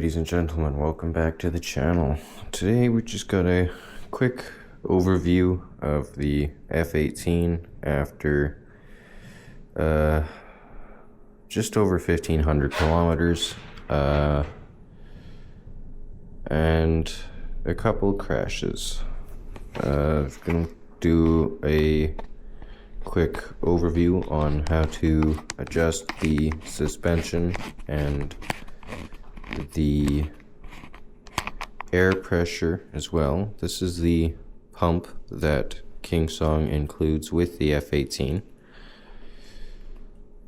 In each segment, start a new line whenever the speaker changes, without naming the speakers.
ladies and gentlemen, welcome back to the channel. Today we just got a quick overview of the F18 after just over 1,500 kilometers and a couple crashes. I'm gonna do a quick overview on how to adjust the suspension and the air pressure as well. This is the pump that KingSong includes with the F18.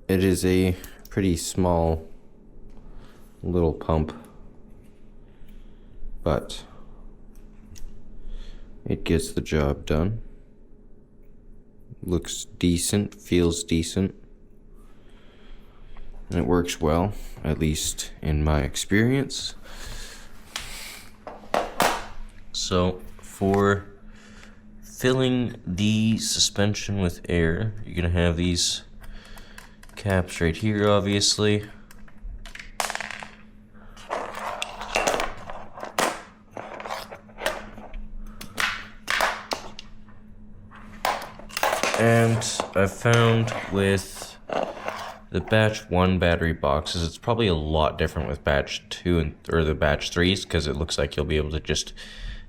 It is a pretty small little pump, but it gets the job done. Looks decent, feels decent, and it works well, at least in my experience. So for filling the suspension with air, you're gonna have these caps right here, obviously. And I've found with the batch 1 battery boxes, it's probably a lot different with batch 2 or the batch 3s, because it looks like you'll be able to just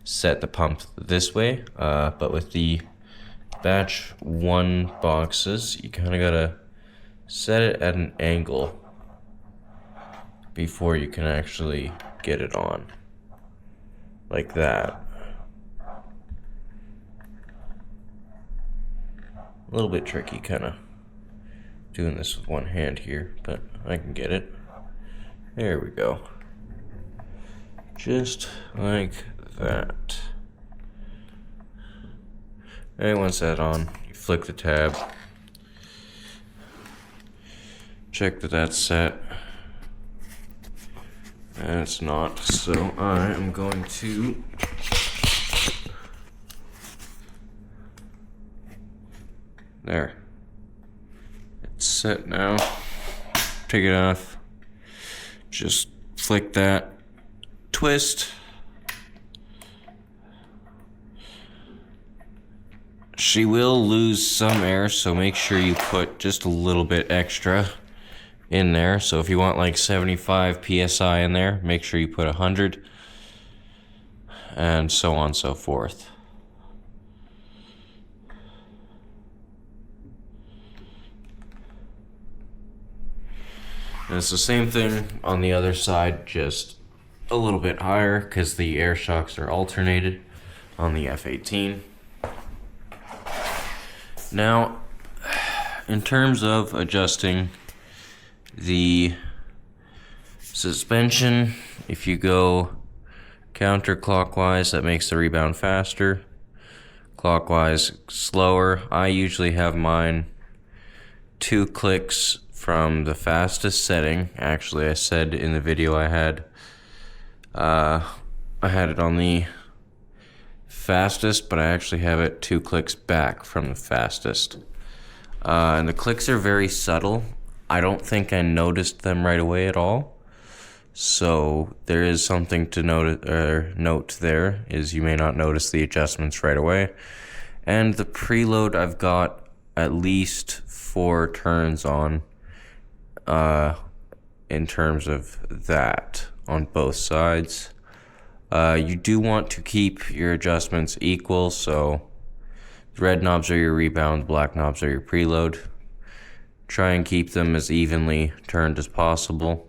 set the pump this way. But with the batch 1 boxes, you kind of gotta set it at an angle before you can actually get it on, like that. A little bit tricky, kind of doing this with one hand here, but I can get it. There we go. Just like that. Alright, once that's on, you flick the tab. Check that that's set. And it's not, so I am going to there. It's set now. Take it off. Just flick that. Twist. She will lose some air, so make sure you put just a little bit extra in there. So if you want like 75 psi in there, make sure you put 100, and so on and so forth. And it's the same thing on the other side, just a little bit higher because the air shocks are alternated on the F18. Now, in terms of adjusting the suspension, if you go counterclockwise, that makes the rebound faster. Clockwise, slower. I usually have mine 2 clicks from the fastest setting. Actually, I said in the video I had it on the fastest, but I actually have it 2 clicks back from the fastest. And the clicks are very subtle. I don't think I noticed them right away at all. So there is something to note there, is you may not notice the adjustments right away. And the preload, I've got at least 4 turns on in terms of that on both sides. You do want to keep your adjustments equal, so the red knobs are your rebound, black knobs are your preload. Try and keep them as evenly turned as possible.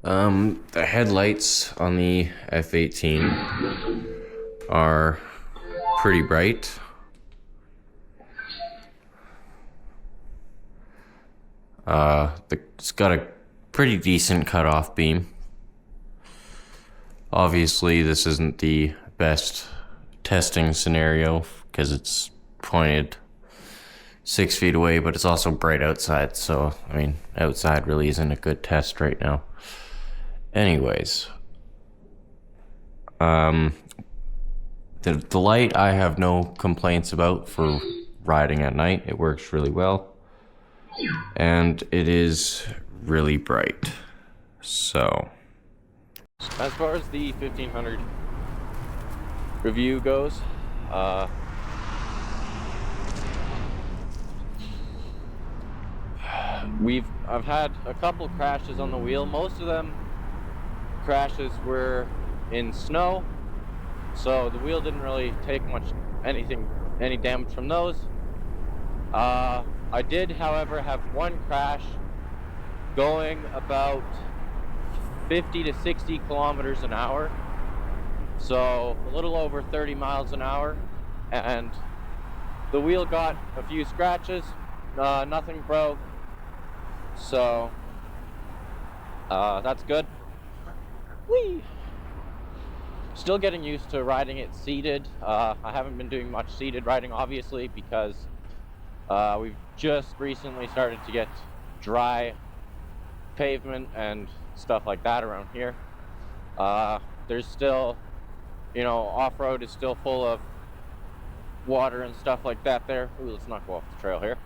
The headlights on the F18 are pretty bright. It's got a pretty decent cutoff beam. Obviously, this isn't the best testing scenario because it's pointed 6 feet away, but it's also bright outside, so I mean, outside really isn't a good test right now. Anyways, the light I have no complaints about for riding at night. It works really well. and it is really bright. So
as far as the 1500 review goes, I've had a couple crashes on the wheel. Most of them crashes were in snow, so the wheel didn't really take any damage from those. I did, however, have one crash going about 50 to 60 kilometers an hour, so a little over 30 miles an hour, and the wheel got a few scratches. Nothing broke, so that's good. Whee! Still getting used to riding it seated. I haven't been doing much seated riding, obviously, because we've just recently started to get dry pavement and stuff like that around here. There's still, off-road is still full of water and stuff like that there. Ooh, let's not go off the trail here.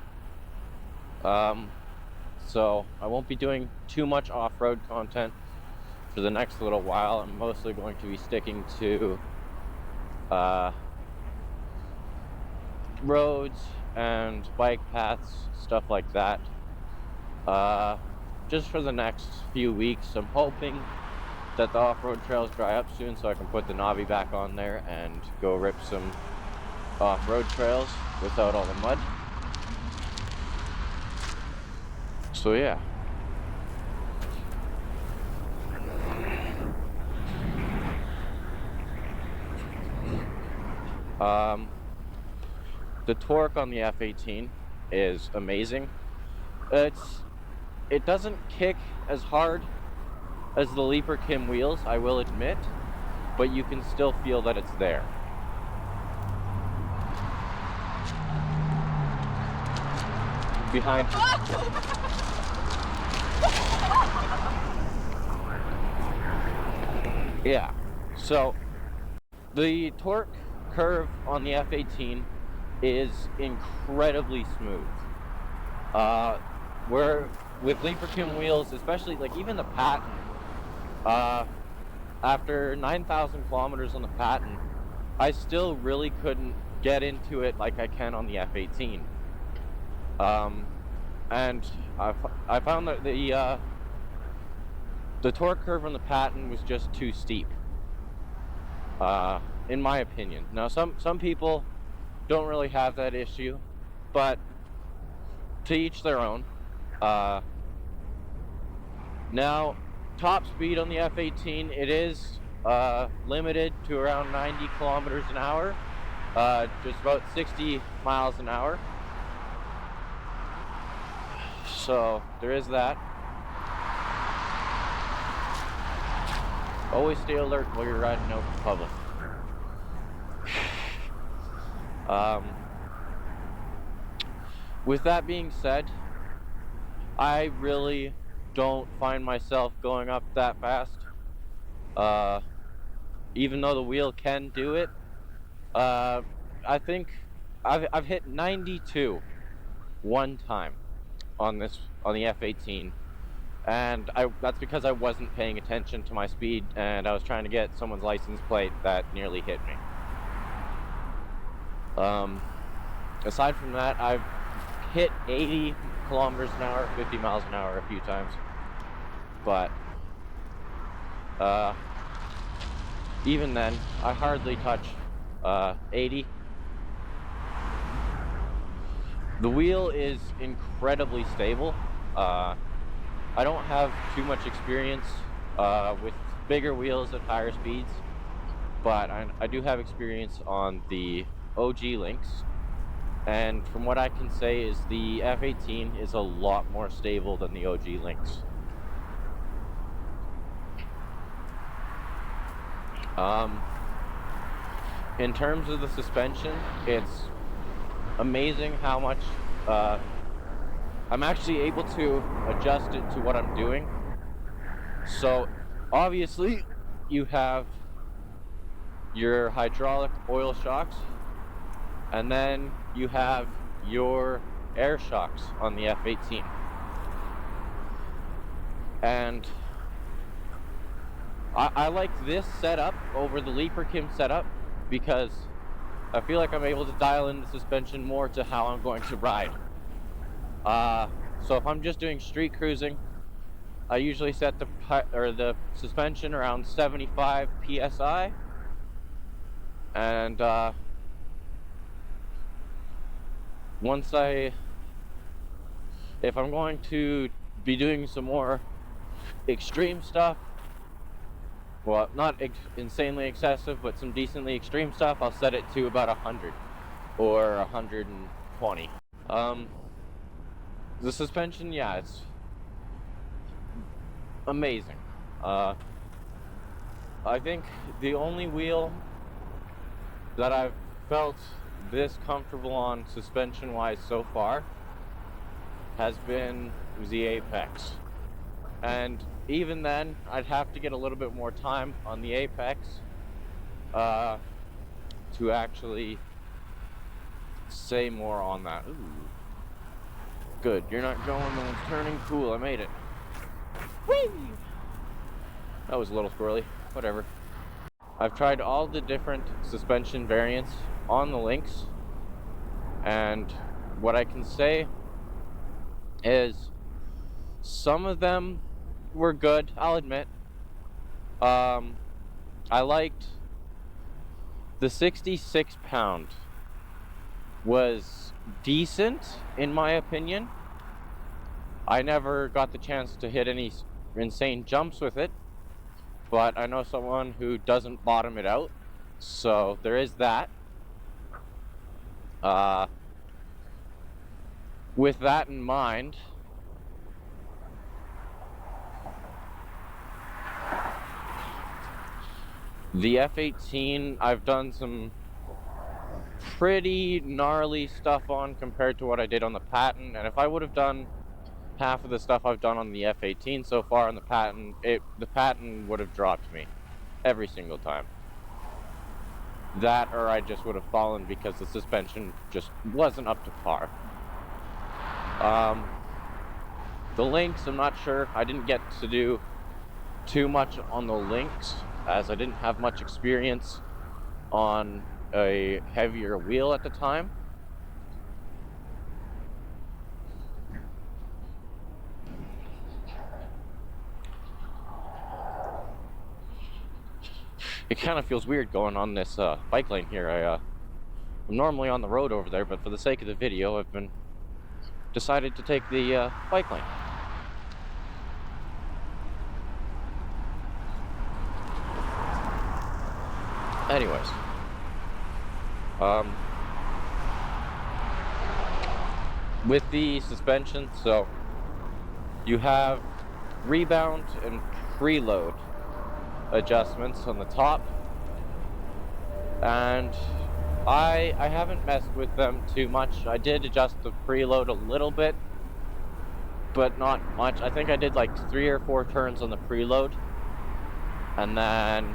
So I won't be doing too much off-road content for the next little while. I'm mostly going to be sticking to roads and bike paths, stuff like that. Just for the next few weeks. I'm hoping that the off-road trails dry up soon so I can put the knobby back on there and go rip some off-road trails without all the mud. So yeah. The torque on the F18 is amazing. It doesn't kick as hard as the Leaper Kim wheels, I will admit, but you can still feel that it's there. Behind. Yeah, so the torque curve on the F18 is incredibly smooth. Where with Leaper Kim wheels, especially like even the Patent, after 9,000 kilometers on the Patent, I still really couldn't get into it like I can on the F18. And I found that the torque curve on the Patent was just too steep, in my opinion. Now some people don't really have that issue, but to each their own. Now, top speed on the F18, it is limited to around 90 kilometers an hour, just about 60 miles an hour. So there is that. Always stay alert while you're riding out in public. With that being said, I really don't find myself going up that fast. Even though the wheel can do it, I think I've hit 92 one time on the F18, and that's because I wasn't paying attention to my speed and I was trying to get someone's license plate that nearly hit me. Aside from that, I've hit 80 kilometers an hour, 50 miles an hour a few times, but even then, I hardly touch 80. The wheel is incredibly stable. I don't have too much experience with bigger wheels at higher speeds, but I do have experience on the OG Lynx, and from what I can say is the F18 is a lot more stable than the OG Lynx. In terms of the suspension, it's amazing how much I'm actually able to adjust it to what I'm doing. So obviously you have your hydraulic oil shocks, and then you have your air shocks on the F18. And I like this setup over the Leaper Kim setup because I feel like I'm able to dial in the suspension more to how I'm going to ride. So if I'm just doing street cruising, I usually set the suspension around 75 psi, and if I'm going to be doing some more extreme stuff, well, not insanely excessive, but some decently extreme stuff, I'll set it to about 100 or 120. The suspension, yeah, it's amazing. I think the only wheel that I've felt this comfortable on suspension-wise so far has been the Apex. And even then, I'd have to get a little bit more time on the Apex to actually say more on that. Ooh. Good, you're not going, no one's turning. Cool, I made it. Whee! That was a little squirrely, whatever. I've tried all the different suspension variants on the Lynx, and what I can say is some of them were good, I'll admit. I liked the 66 pound was decent in my opinion. I never got the chance to hit any insane jumps with it, but I know someone who doesn't bottom it out, so there is that. With that in mind, the F18 I've done some pretty gnarly stuff on compared to what I did on the Patton, and if I would have done half of the stuff I've done on the F18 so far on the Patton, the Patton would have dropped me every single time. That or I just would have fallen because the suspension just wasn't up to par. The Lynx, I'm not sure. I didn't get to do too much on the Lynx as I didn't have much experience on a heavier wheel at the time. It kind of feels weird going on this bike lane here. I'm normally on the road over there, but for the sake of the video, I've decided to take the bike lane. Anyways, with the suspension, so you have rebound and preload adjustments on the top, and I haven't messed with them too much. I did adjust the preload a little bit, but not much. I think I did like 3 or 4 turns on the preload, and then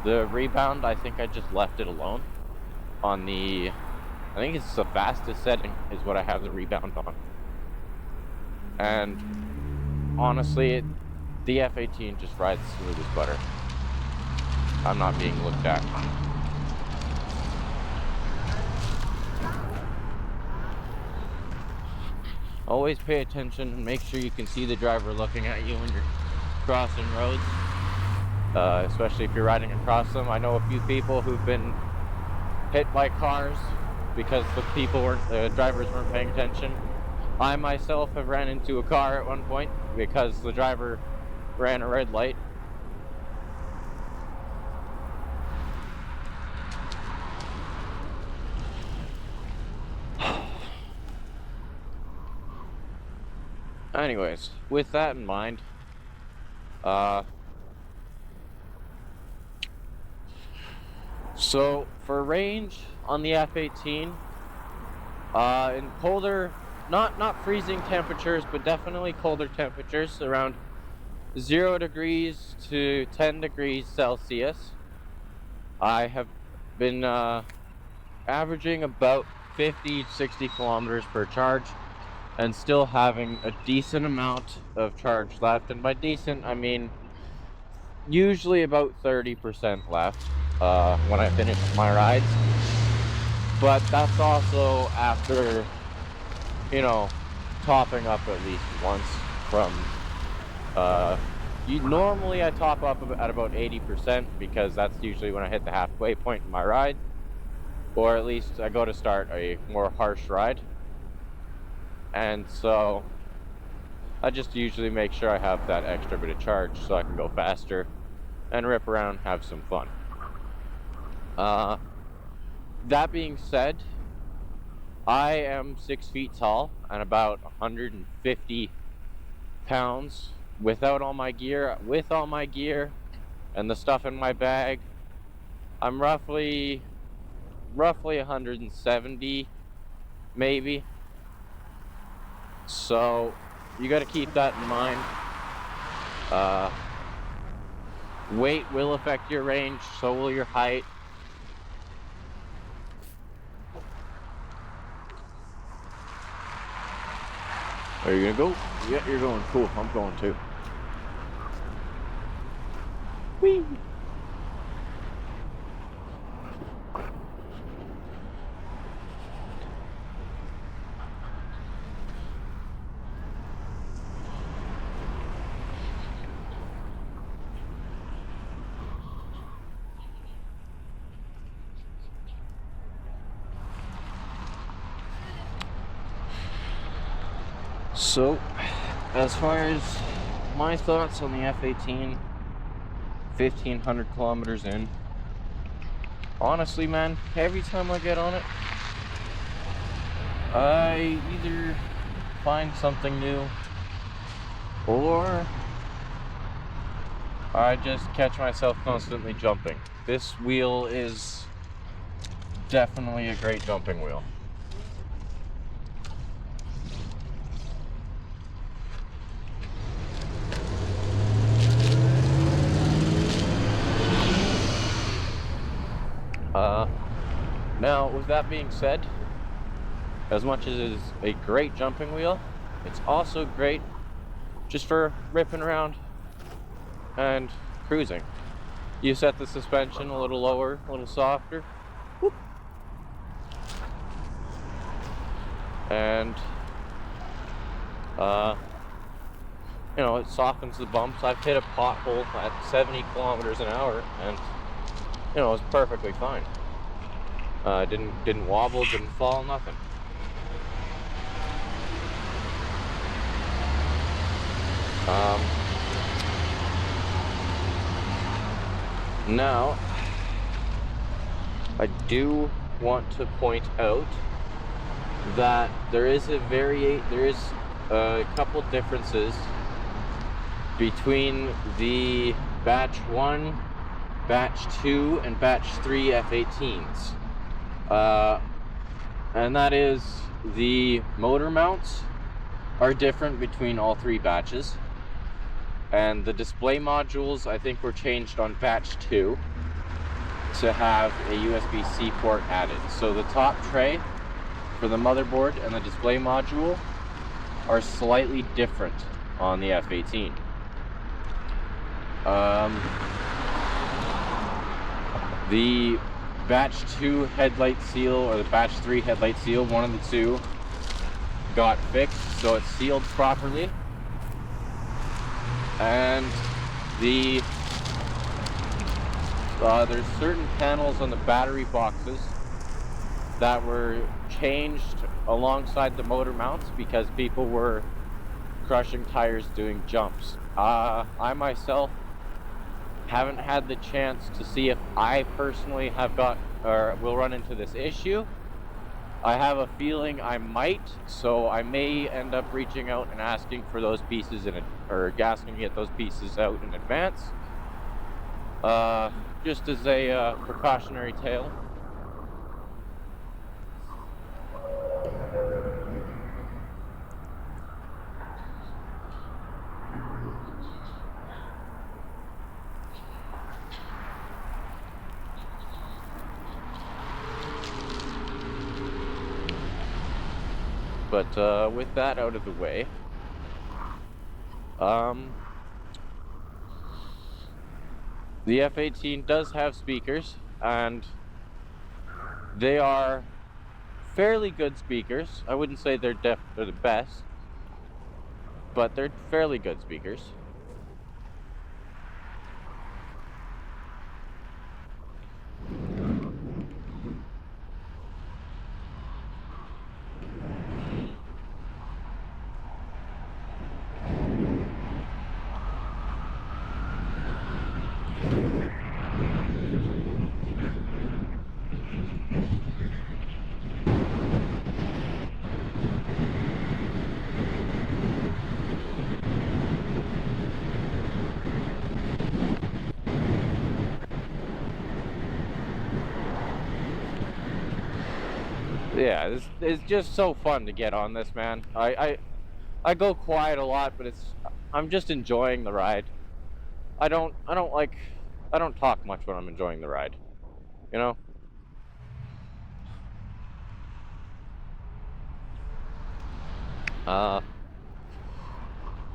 the rebound, I think I just left it alone on the, I think it's the fastest setting is what I have the rebound on. And honestly, the F18 just rides smooth as butter. I'm not being looked at. Always pay attention and make sure you can see the driver looking at you when you're crossing roads. Especially if you're riding across them. I know a few people who've been hit by cars because the drivers weren't paying attention. I myself have ran into a car at one point because the driver ran a red light. Anyways, with that in mind, so for range on the F18, in colder, not freezing temperatures, but definitely colder temperatures, around 0 degrees to 10 degrees Celsius, I have been averaging about 50, 60 kilometers per charge and still having a decent amount of charge left. And by decent, I mean usually about 30% left when I finish my rides. But that's also after, topping up at least once from normally I top up at about 80% because that's usually when I hit the halfway point in my ride, or at least I go to start a more harsh ride. And so I just usually make sure I have that extra bit of charge so I can go faster and rip around, have some fun. That being said, I am 6 feet tall and about 150 pounds without all my gear. With all my gear and the stuff in my bag, I'm roughly 170 maybe. So you got to keep that in mind. Weight will affect your range, so will your height. Are you gonna go? Yeah, you're going. Cool, I'm going too. Whee! So, as far as my thoughts on the F18, 1,500 kilometers in, honestly, man, every time I get on it, I either find something new or I just catch myself constantly jumping. This wheel is definitely a great jumping wheel. Now, with that being said, as much as it is a great jumping wheel, it's also great just for ripping around and cruising. You set the suspension a little lower, a little softer, whoop, and it softens the bumps. I've hit a pothole at 70 kilometers an hour, and it was perfectly fine. Didn't wobble, didn't fall, nothing. Now, I do want to point out that there is a couple differences between the batch 1, batch 2, and batch 3 F18s. And that is the motor mounts are different between all three batches. And the display modules, I think, were changed on batch 2 to have a USB-C port added. So the top tray for the motherboard and the display module are slightly different on the F18. The batch 2 headlight seal or the batch 3 headlight seal, one of the two, got fixed, so it's sealed properly. And there's certain panels on the battery boxes that were changed alongside the motor mounts because people were crushing tires doing jumps. I myself haven't had the chance to see if I personally have got or will run into this issue. I have a feeling I might, so I may end up reaching out and asking for those pieces or asking to get those pieces out in advance, just as a precautionary tale. But with that out of the way, the F18 does have speakers, and they are fairly good speakers. I wouldn't say they're the best, but they're fairly good speakers. Yeah, it's just so fun to get on this, man. I go quiet a lot, but I'm just enjoying the ride. I don't talk much when I'm enjoying the ride. You know?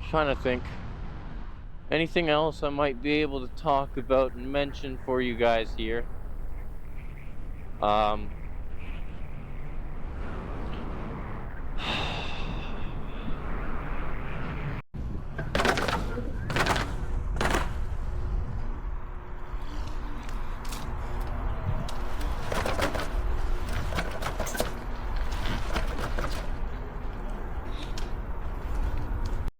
Trying to think. Anything else I might be able to talk about and mention for you guys here?